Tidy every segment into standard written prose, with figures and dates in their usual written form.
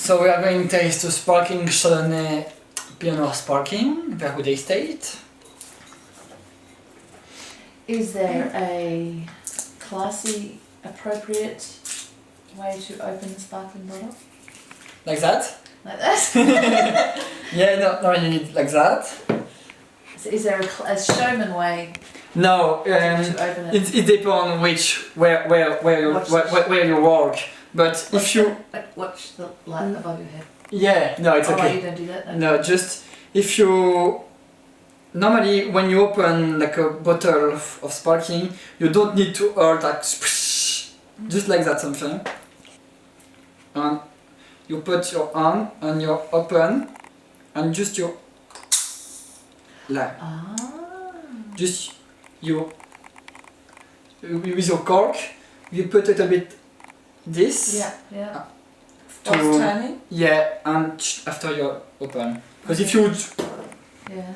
So we are going to taste the Sparkling Chardonnay Pinot Noir Sparkling, Verwood Estate. Is there a classy, appropriate way to open the sparkling bottle? Like that? Like that? Yeah, no, you need like that. Is there a showman way No, to open it? it depends on where you work. But if you... Like watch the light above your head. Yeah, no, it's Oh, okay. you don't do that? Okay. No, just if you... Normally, when you open like a bottle of sparkling, you don't need to hold like just like that something. And you put your hand and you open, and just you like just you with your cork, you put it a bit this. Yeah. Whilst turning? Yeah, and after you open. Because if you Yeah.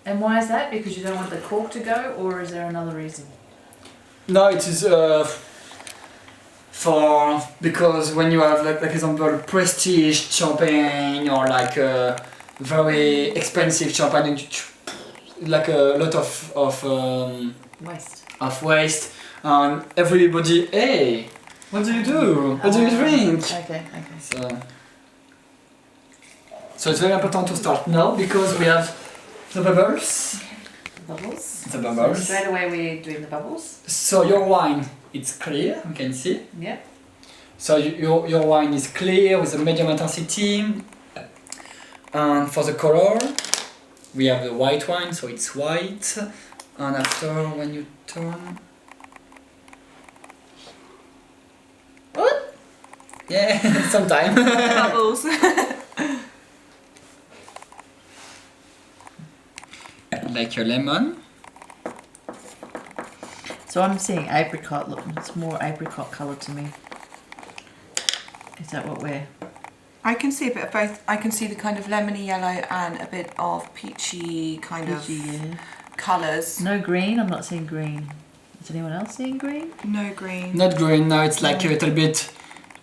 And why is that? Because you don't want the cork to go, or is there another reason? no, it is for because when you have like example prestige champagne or like very expensive champagne, like a lot of waste, and everybody, hey, what do you do? What do you drink? Okay. So it's very important to start now because we have the bubbles. Bubbles. The bubbles. So straight away we're doing the bubbles. So your wine, it's clear, you can see. Yeah. So your wine is clear with a medium intensity. And for the color, we have the white wine, so it's white. And after, when you turn... What? Yeah, sometime. Bubbles. Like your lemon. So I'm seeing apricot. Look, it's more apricot colour to me. Is that what we're... I can see a bit of both. I can see the kind of lemony yellow and a bit of peachy kind of colours. No green. I'm not seeing green. Is anyone else seeing green? No green. Not green, no, it's like a little bit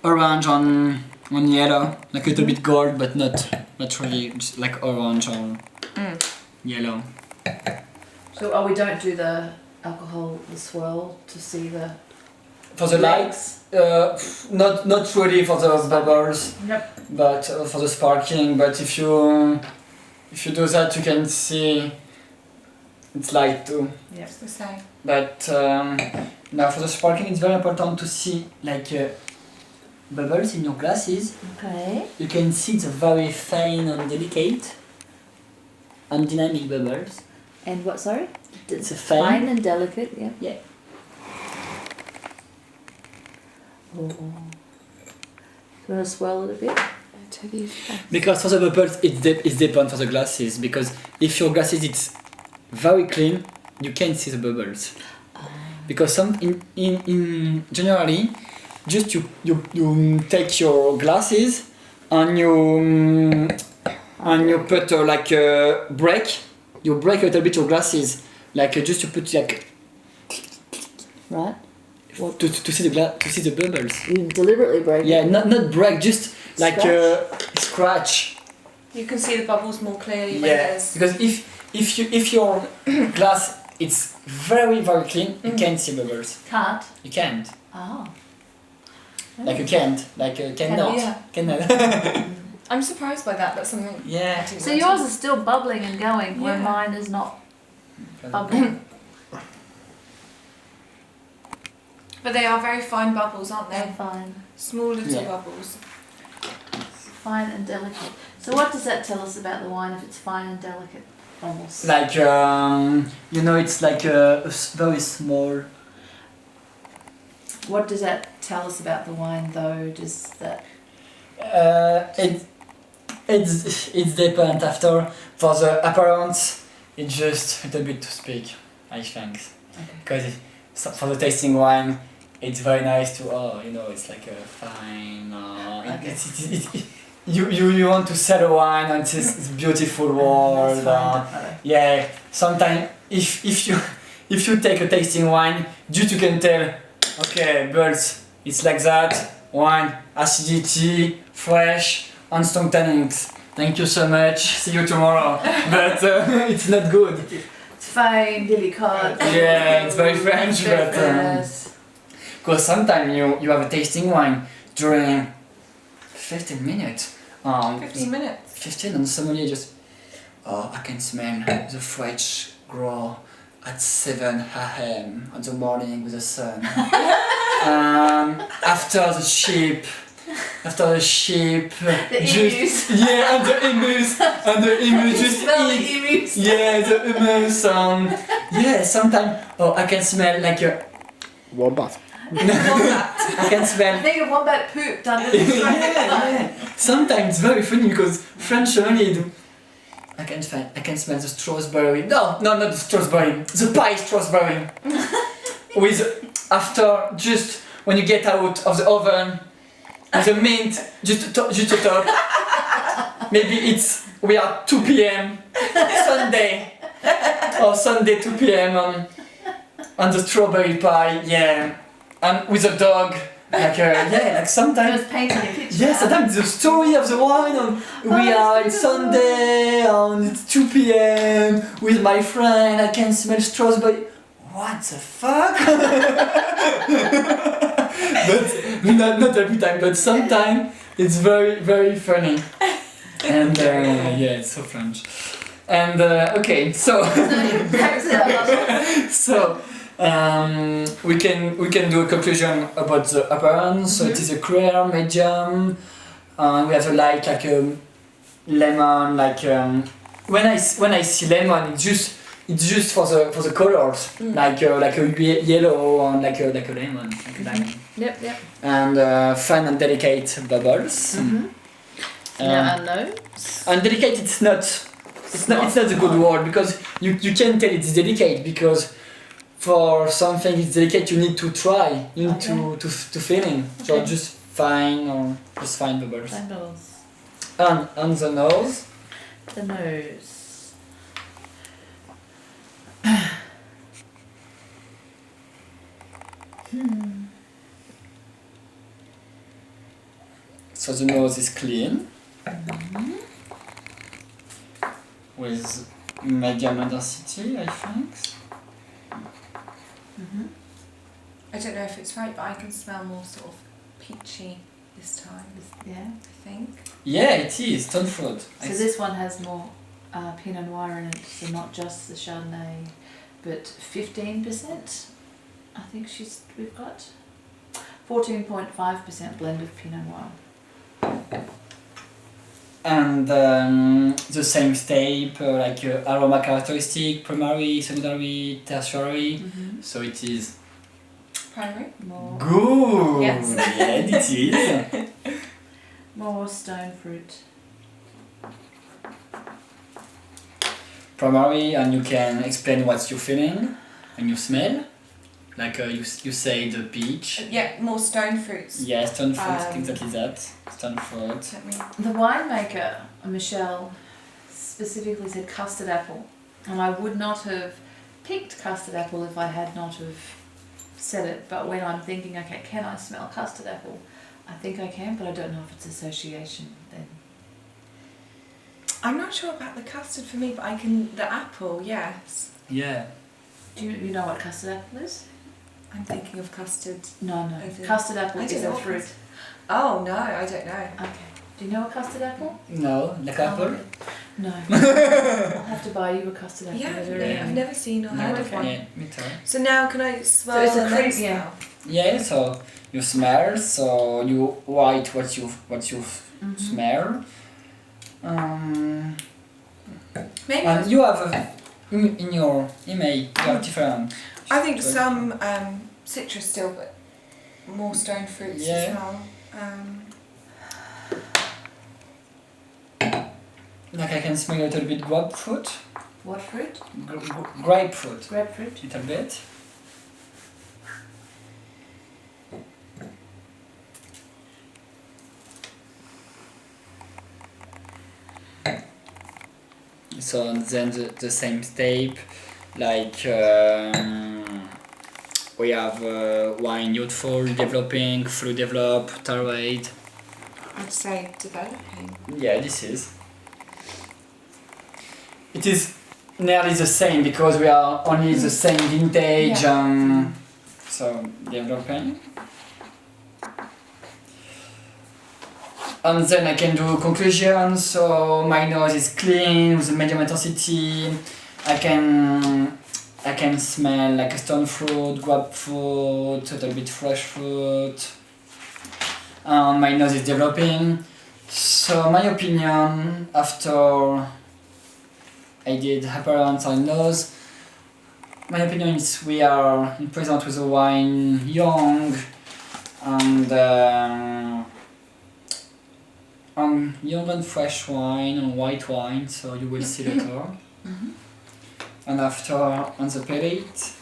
orange on yellow. Like a little bit gold, but not really, just like orange or yellow. So, we don't do the alcohol, the swirl to see the... For the lights, not really for the bubbles, Yep. but for the sparkling. But if you do that, you can see it's light too. Yeah. It's the same. But now for the sparkling, it's very important to see like bubbles in your glasses. Okay. You can see the very fine and delicate and dynamic bubbles. And what, sorry? It's a Fine and delicate, yeah. Yeah. Oh. You want to swirl it a bit? Because for the bubbles, it's depends for the glasses. Because if your glasses it's very clean, you can't see the bubbles. Because some in generally, just you take your glasses and you put like a break. You break a little bit your glasses, like just you put like Right. to see the bubbles. You deliberately break Yeah, it? not break, just like scratch. You can see the bubbles more clearly when Yeah, there's... because if your glass it's very clean, you can't see bubbles. Can't? You can't. Oh. Like you can't. Like cannot. Yeah. Cannot. I'm surprised by that. That's something... Yeah. So yours is still bubbling and going, where Yeah. mine is not bubbling. But they are very fine bubbles, aren't They're they? fine. Small little Yeah. bubbles. Fine and delicate. So what does that tell us about the wine if it's fine and delicate bubbles? Like it's like very small. What does that tell us about the wine though? Does that... It's depends after. For the appearance, it's just a little bit to speak, I think. Because for the tasting wine, it's very nice to it's like a fine. You want to sell a wine and it's beautiful world. Yeah, sometimes if you take a tasting wine, you can tell, okay, birds, it's like that. wine, acidity, fresh, and strong tannins. Thank you so much. See you tomorrow. But it's not good. It's fine, délicat. Yeah, it's very French, but Yes. because sometimes you have a tasting wine during 15 minutes. 15 minutes. 15 and sommelier just, oh, I can smell the French grow at 7 a.m. in the morning with the sun. After the sheep, The just, yeah, and the emus just Smell the eat. emus. Yeah, the hummus. Yeah, sometimes, oh, I can smell like a Wombat. I can I smell. think a wombat pooped under the front. Yeah. Sometimes it's very funny because French only do. I can smell the strawberry. No, not the strawberry. The pie strawberry. With after just when you get out of the oven, with the mint just to top. Maybe we are 2 p.m. Sunday or Sunday 2 p.m. on the strawberry pie. Yeah. And with a dog, like sometimes. Just painting a picture. Yes, sometimes the story of the wine. We are on Sunday, and it's 2 p.m. with my friend. I can smell strawberry. What the fuck? But not every time, but sometimes it's very very funny. And yeah, it's so French. And okay, so. So we can do a conclusion about the appearance. So it is a clear, medium. We have a light like a lemon. Like when I see lemon, it's just for the colors. Like a yellow and like a lemon. Like a lemon. Yep. And fine and delicate bubbles. Now our nose. And delicate, it's not a good word because you can tell it's delicate because for something it's delicate you need to try, you need to feel in. So Okay. just fine or just fine bubbles. Fine bubbles. And on the nose, The nose. so the nose is clean with medium intensity, I think. I don't know if it's right, but I can smell more sort of peachy this time, Yeah. I think. Yeah, it is stone fruit. So this one has more Pinot Noir in it, so not just the Chardonnay, but 15%. I think we've got 14.5% blend of Pinot Noir. And the same step, like aroma characteristic, primary, secondary, tertiary. So it is Primary. More good. Yes. Yeah, it is. more stone fruit. Primary, and you can explain what you're feeling and you smell. Like you say the peach. Yeah, more stone fruits. Yeah, stone fruit, exactly that. Stone fruit. Let me. The winemaker, Michelle, specifically said custard apple, and I would not have picked custard apple if I had not have said it, but when I'm thinking, okay, can I smell custard apple? I think I can, but I don't know if it's association then. I'm not sure about the custard for me, but I can. The apple, yes. Yeah. Do you know what custard apple is? I'm thinking of custard. No. Okay. Custard apple I is don't a know what fruit. Oh no, I don't know. Okay. Do you know a custard apple? No, like apple. No. I'll have to buy you a custard apple. Yeah, later. I've never seen or heard of okay. one. Yeah, me too. So now can I smell it's a and then cream, smell? yeah. Yeah, so you smell, so you write what you smell. Maybe And you have in your email you have different. I think some citrus still, but more stone fruits Yeah. as well. Like I can smell a little bit grapefruit. What fruit? Grapefruit. Grapefruit. Little bit. So then the same step, like we have wine youthful, developing, fully developed, terroir. I'd say developing. Yeah, this is. It is nearly the same because we are only the same vintage, so developing. And then I can do conclusions, so my nose is clean with a medium intensity. I can smell like a stone fruit, grapefruit, a little bit fresh fruit. My nose is developing. So my opinion after I did appearance on nose, my opinion is we are in present with a wine young and young and fresh wine and white wine, so you will see later. And after on the palate.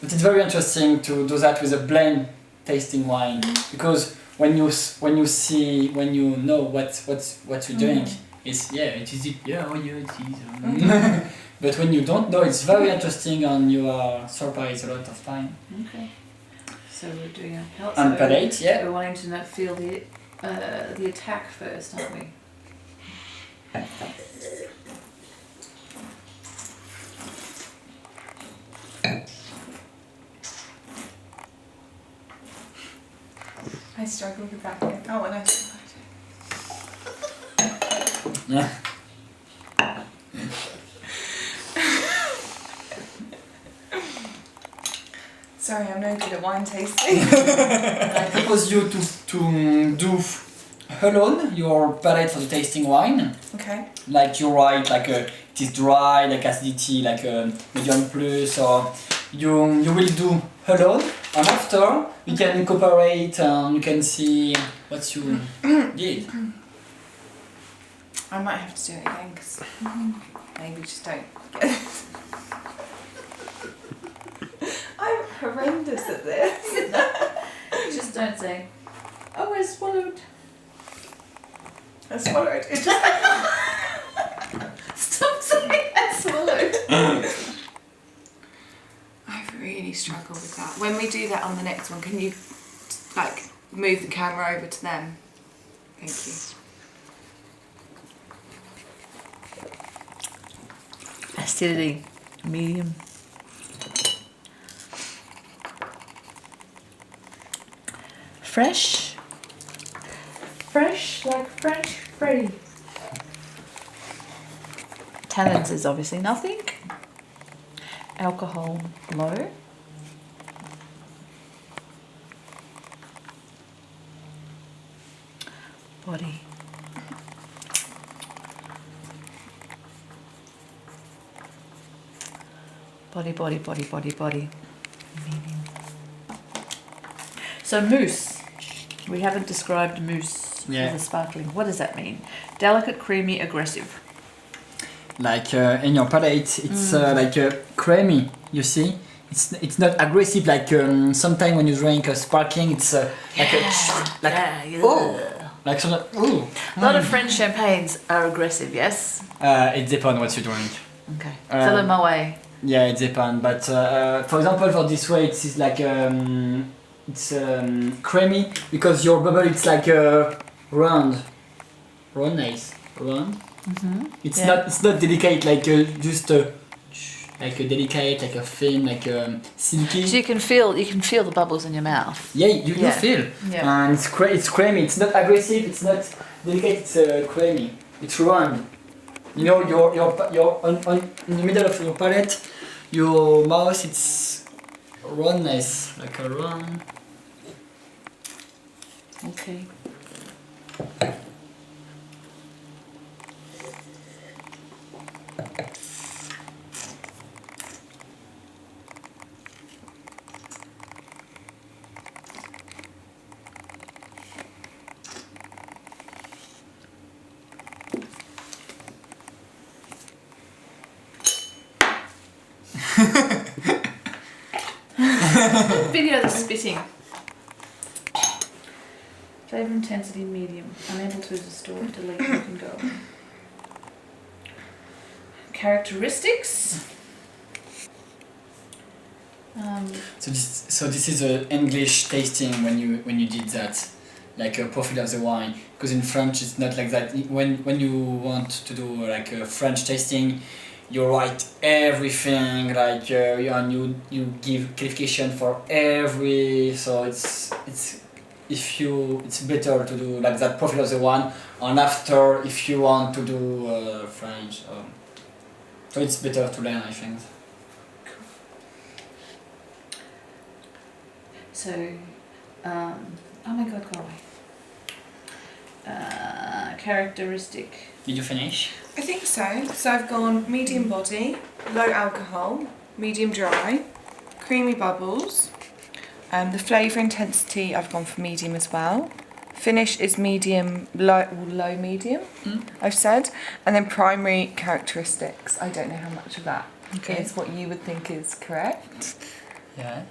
But it's very interesting to do that with a blend tasting wine because when you know what you're doing, it's it is it is. But when you don't know, it's very interesting and you are surprised a lot of time. Okay. So we're doing a palate. And palate, yeah. We're wanting to feel the attack first, aren't we? I struggle with that bit. Oh, and I Yeah. Sorry, I'm no good at wine tasting. I propose you to do alone your palate for the tasting wine. Okay. Like you write like it is dry, like acidity, like a medium plus, or you will do alone, and after you can incorporate and you can see what you did. I might have to do it again because maybe just don't get it. I'm horrendous at this. Just don't say, oh, I swallowed. I swallowed. It just Stop saying I swallowed. I've really struggled with that. When we do that on the next one, can you like move the camera over to them? Thank you. Acidity, medium. Fresh. Fresh like French free. Tannins is obviously nothing. Alcohol low. Body. Body. Medium. So mousse. We haven't described mousse for the sparkling. What does that mean? Delicate, creamy, aggressive. Like in your palate, it's like creamy. You see, it's not aggressive like sometimes when you drink a sparkling, it's like some A lot of French champagnes are aggressive. Yes. It depends what you drink. Okay. So the Moet. Yeah, it depends. But for example, for this way, it's like it's creamy because your bubble it's like round, nice, round. It's not delicate like just like a delicate, like a thin, like silky. So you can feel the bubbles in your mouth. Yeah, you feel. Yeah. And it's creamy. It's not aggressive. It's not delicate. It's creamy. It's round. You know, your on in the middle of your palate, your mouth it's roundness, like a round. Okay. Video the spitting. Flavor intensity medium. Unable to restore, delete, you can go. Characteristics. So this is an English tasting when you did that, like a profile of the wine. Because in French it's not like that. When you want to do like a French tasting, you write everything like and you give clarification for every. So it's better to do like that profile of the wine, and after if you want to do French. So it's better to learn, I think. So, oh my god, go away. Characteristic. Did you finish? I think so. So I've gone medium body, low alcohol, medium dry, creamy bubbles. The flavour intensity I've gone for medium as well. Finish is medium, low medium, I've said. And then primary characteristics, I don't know how much of that is what you would think is correct. Yeah.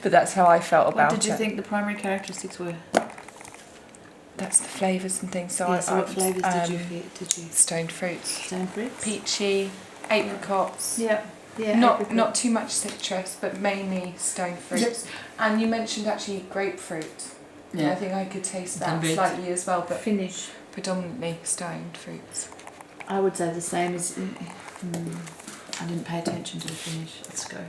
But that's how I felt about it. What did you think the primary characteristics were? That's the flavours and things. So, So what flavours did you? Stoned fruits. Stone fruits? Peachy, apricots. Yeah. Yeah. Not too much citrus, but mainly stone fruits. And you mentioned actually grapefruit. Yeah. I think I could taste A that bit. slightly as well, but Finish. predominantly stoned fruits. I would say the same as. I didn't pay attention to the finish. Let's go.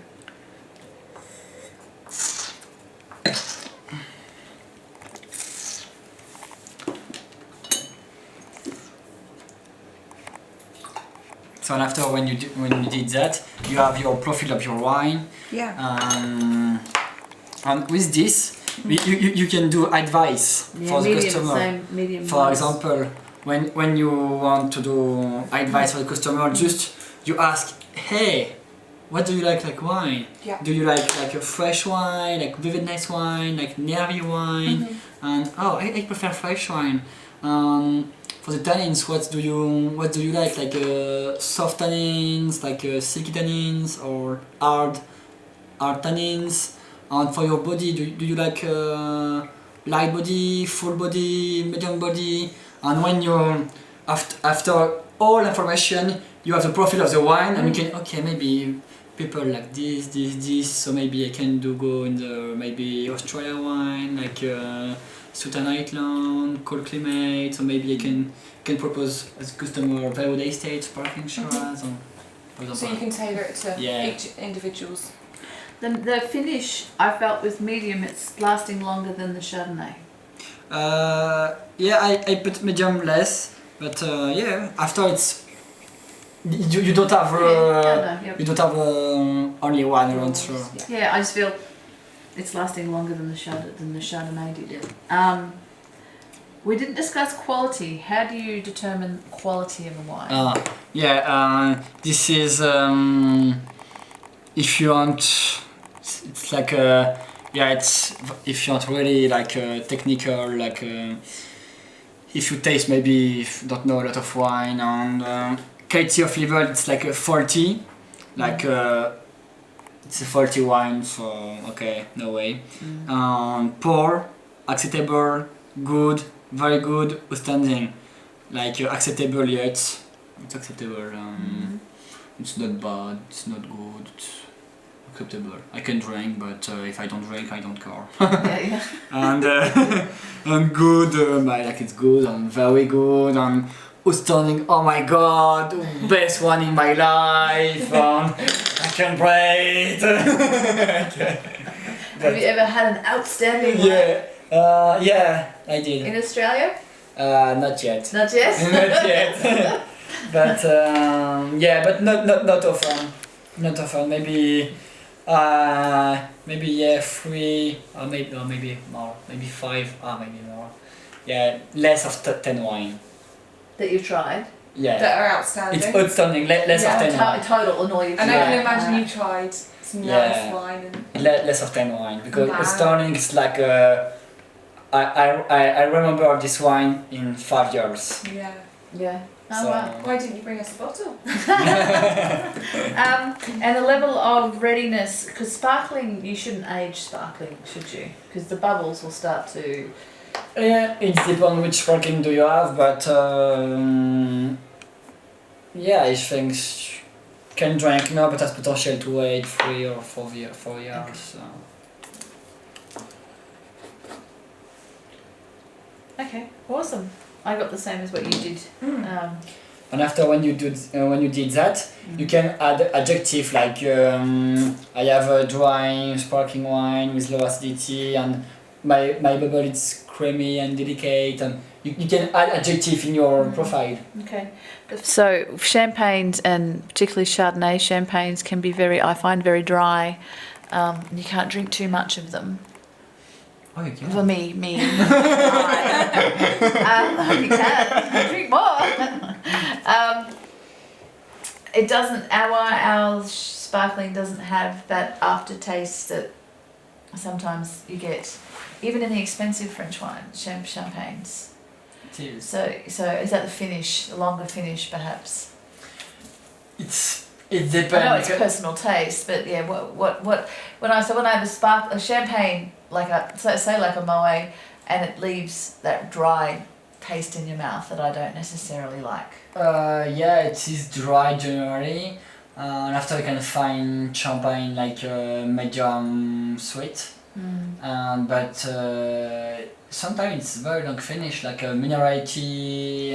So and after when you did that, you have your profile of your wine. Yeah. And with this, you can do advice for the customer. Same, medium. For example, when you want to do advice for the customer, just you ask, hey, what do you like wine? Yeah. Do you like a fresh wine, like vividness wine, like nervy wine? And I prefer fresh wine. For the tannins, what do you like soft tannins, like silky tannins, or hard tannins? And for your body, do you like light body, full body, medium body? And when you after all information, you have the profile of the wine, and you can maybe people like this, so maybe I can go in the maybe Australia wine, like Southern Highlands, cold climate, so maybe I can propose as a customer Verwood Estate, Sparkling Shiraz, or for example. So you can tailor it to each individual's. The finish I felt with medium. It's lasting longer than the Chardonnay. I put medium less, but after it's you don't have you don't have only one around through. Yeah, I just feel it's lasting longer than the Chardonnay did. We didn't discuss quality. How do you determine quality of a wine? This is if you want. It's like it's if you want really like technical, like if you taste maybe if you don't know a lot of wine, and quality of level it's like a 40, like it's a 40 wine, so no way. Poor, acceptable, good, very good, outstanding. Like acceptable, it's acceptable. It's not bad, it's not good, it's acceptable. I can drink, but if I don't drink, I don't care. And and good, like it's good and very good and outstanding. Oh my god, best one in my life. I can breathe. Have you ever had an outstanding wine? Yeah, I did. In Australia? Not yet. Not yet? Not yet. But but not often. Not often. Maybe 3 or maybe more. Maybe 5 maybe more. Yeah, less of 10 wine. That you've tried? Yeah. That are outstanding. It's outstanding. Less of 10 wine. Total and all you've And tried. I can imagine you tried some nice wine and Less of 10 wine, because outstanding is like I remember this wine in 5 years. Yeah. Oh, So- wow. why didn't you bring us a bottle? And the level of readiness, because sparkling, you shouldn't age sparkling, should you? Because the bubbles will start to... Yeah, it depends which sparkling do you have, but I think can drink now, but has potential to age 3 or 4 years. Okay. So. Okay, awesome. I got the same as what you did. And after when you did that, you can add adjective like I have a dry sparkling wine with low acidity, and my bubble is creamy and delicate, and you can add adjective in your profile. Okay. So champagnes, and particularly Chardonnay champagnes, can be I find very dry. You can't drink too much of them. Oh, you can. For me. You can drink more. It doesn't. Our sparkling doesn't have that aftertaste that sometimes you get, even in the expensive French wine champagnes. It is. So is that the finish, the longer finish, perhaps? It depends. I know it's personal taste, but yeah, when I have a champagne like like a Moet, and it leaves that dry taste in your mouth that I don't necessarily like. Yeah, it is dry generally, and after you can find champagne like medium sweet, but sometimes it's very long finish, like a minerality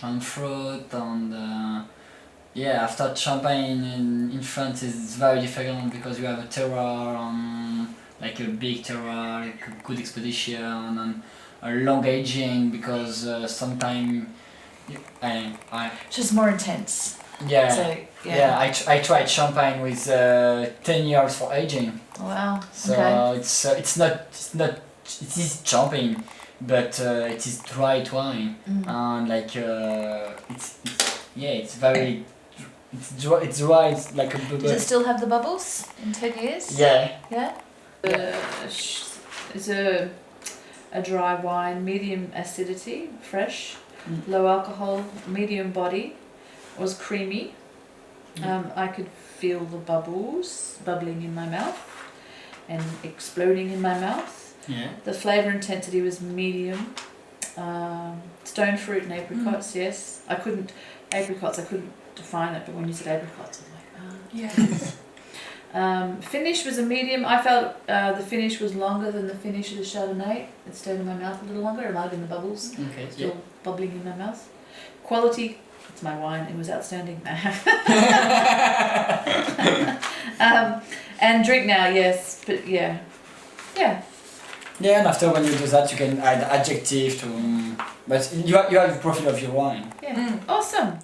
and fruit, and yeah, after champagne in France is very difficult because you have a terroir, like a big terroir, like a good expedition, and a long aging, because sometimes Just more intense. yeah. So Yeah, I tried champagne with 10 years for aging. Wow. So Okay. it's not it is champagne, but it is dry wine, and like it's very it's dry. It's like a Does bubble. it still have the bubbles in 10 years? Yeah. Yeah. It's a dry wine, medium acidity, fresh, low alcohol, medium body. Was creamy. I could feel the bubbles bubbling in my mouth and exploding in my mouth. Yeah. The flavour intensity was medium. Stone fruit and apricots, yes. I couldn't define it, but when you said apricots, I was like, Yes. finish was a medium. I felt the finish was longer than the finish of the Chardonnay. It stayed in my mouth a little longer. It might have been the bubbles Okay. still bubbling in my mouth. Quality, it's my wine. It was outstanding. And drink now, yes, but yeah. Yeah, and after when you do that, you can add adjective to. But you have the profile of your wine. Yeah. Awesome.